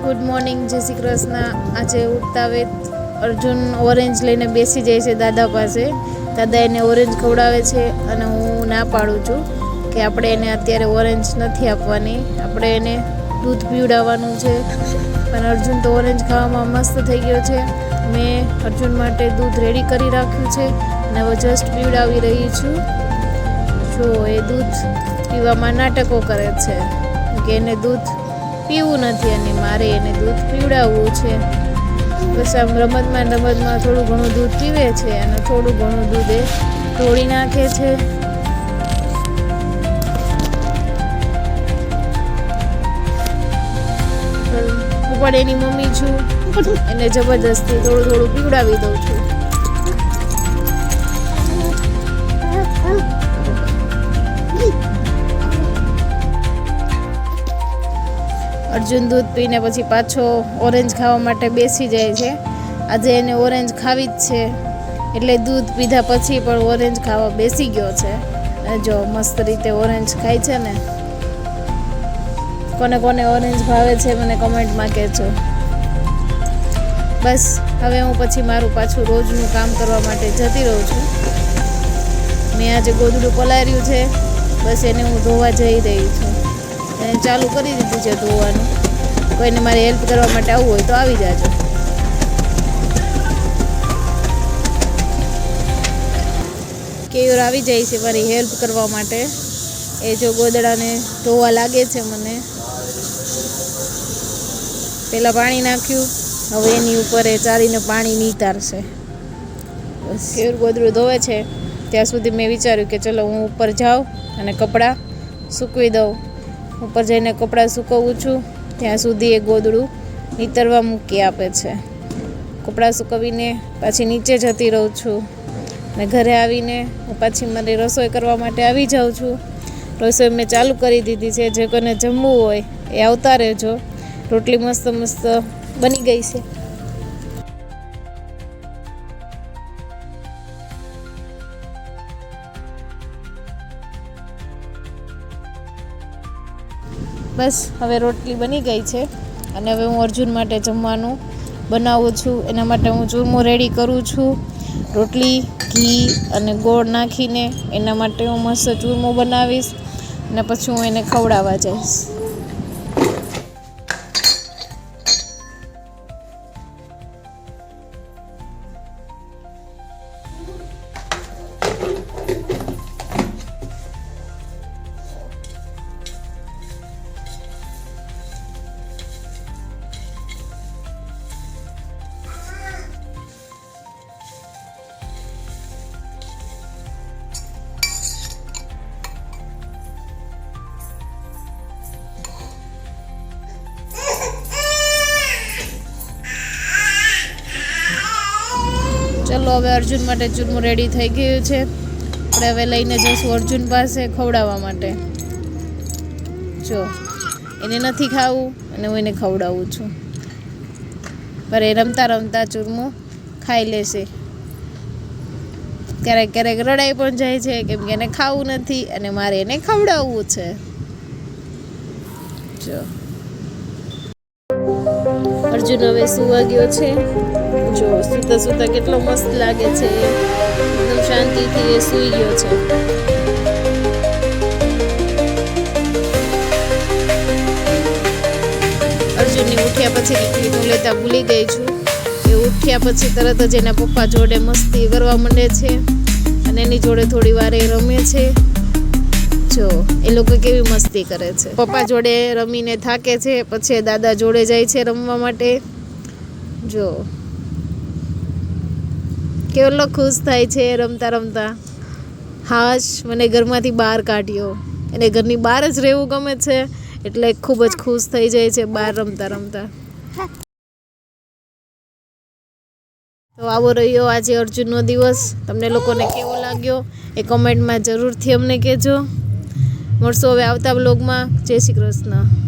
Good morning, જય શ્રી કૃષ્ણ। આજે ઉઠતા વેત અર્જુન ઓરેન્જ લઈને બેસી જાય છે દાદા પાસે। દાદા એને ઓરેન્જ ખવડાવે છે અને હું ના પાડું છું કે આપણે એને અત્યારે ઓરેન્જ નથી આપવાની, આપણે એને દૂધ પીવડાવવાનું છે। પણ અર્જુન તો ઓરેન્જ ખાવામાં મસ્ત થઈ ગયો છે। મેં અર્જુન માટે દૂધ રેડી કરી રાખ્યું છે અને હવે જસ્ટ પીવડાવી રહી છું। જો એ દૂધ પીવામાં નાટકો કરે છે કે એને દૂધ પીવું નથી અને મારે એને દૂધ પીવડાવવું છે। બસ આમ રમતમાં થોડું ઘણું દૂધ પીવે છે અને થોડું ઘણું દૂધ એ ઢોળી નાખે છે। હું પણ એની મમ્મી છું, એને જબરદસ્તી થોડું પીવડાવી દઉં છું। અર્જુન દૂધ પીને પછી પાછો ઓરેન્જ ખાવા માટે બેસી જાય છે। આજે એને ઓરેન્જ ખાવી જ છે એટલે દૂધ પીધા પછી પણ ઓરેન્જ ખાવા બેસી ગયો છે। અને જો મસ્ત રીતે ઓરેન્જ ખાય છે ને। કોને કોને ઓરેન્જ ભાવે છે મને કમેન્ટમાં કહેજો। બસ હવે હું પછી મારું પાછું રોજનું કામ કરવા માટે જતી રહું છું। મેં આજે ગોદડું પલાર્યું છે, બસ એને હું ધોવા જઈ રહી છું। એને ચાલુ કરી દીધું છે ધોવાનું। કોઈને મારી હેલ્પ કરવા માટે આવવું હોય તો આવી જાજો। કેયુર આવી જાય છે મારી હેલ્પ કરવા માટે। એ જો ગોદડાને ધોવા લાગે છે મને। પહેલાં પાણી નાખ્યું, હવે એની ઉપર એ ચારીને પાણી નીતારશે। બસ કેયુર ગોદડું ધોવે છે ત્યાં સુધી મેં વિચાર્યું કે ચલો હું ઉપર જાઉં અને કપડાં સૂકવી દઉં। ઉપર જઈને કપડાં સૂકવું છું ત્યાં સુધી એ ગોદડું નીતરવા મૂકી આપે છે। કપડાં સૂકવીને પાછી નીચે જતી રહું છું અને ઘરે આવીને હું પાછી મારી રસોઈ કરવા માટે આવી જાઉં છું। રસોઈ મેં ચાલુ કરી દીધી છે, જે કોઈને જમવું હોય એ આવતા રહેજો। રોટલી મસ્ત બની ગઈ છે। બસ હવે રોટલી બની ગઈ છે અને હવે હું અર્જુન માટે જમવાનું બનાવું છું। એના માટે હું ચૂરમો રેડી કરું છું। રોટલી, ઘી અને ગોળ નાખીને એના માટે હું મસ્ત ચૂરમો બનાવીશ અને પછી હું એને ખવડાવવા જઈશ। ચલો હવે અર્જુન માટે ચૂરમું રેડી થઈ ગયું છે। આપણે હવે લઈને જઈશું અર્જુન પાસે ખવડાવવા માટે। જો એને નથી ખાવું અને હું એને ખવડાવું છું, પર એ રમતા રમતા ચૂરમું ખાઈ લેશે। ક્યારેક ક્યારેક રડાઈ પણ જાય છે કેમ કે એને ખાવું નથી અને મારે એને ખવડાવવું છે। જો અર્જુન હવે સૂવા ગયો છે। જો સૂતા સૂતા કેટલો મસ્ત લાગે છે, એકદમ શાંતિથી એ સૂઈ ગયો છે। અર્જુનની ઉઠ્યા પછીની ક્લિપ હું લેતા ભૂલી ગઈ છું। એ ઉઠ્યા પછી તરત જ એના પપ્પા જોડે મસ્તી કરવા માંડે છે અને એની જોડે થોડી વાર એ રમે છે। જો એ લોકો કેવી મસ્તી કરે છે। પપ્પા જોડે રમીને થાકે છે પછી દાદા જોડે જાય છે રમવા માટે। જો કેટલો ખુશ થાય છે રમતા રમતા। હાશ, મને ઘરમાંથી બહાર કાઢ્યો। એને ઘરની બહાર જ રહેવું ગમે છે એટલે ખૂબ જ ખુશ થઈ જાય છે બહાર રમતા રમતા। તો આવો રહ્યો આજે અર્જુનનો દિવસ। તમને લોકોને કેવો લાગ્યો એ કમેન્ટમાં જરૂરથી અમને કહેજો। મળશો હવે આવતા બ્લોગમાં। જય શ્રી કૃષ્ણ।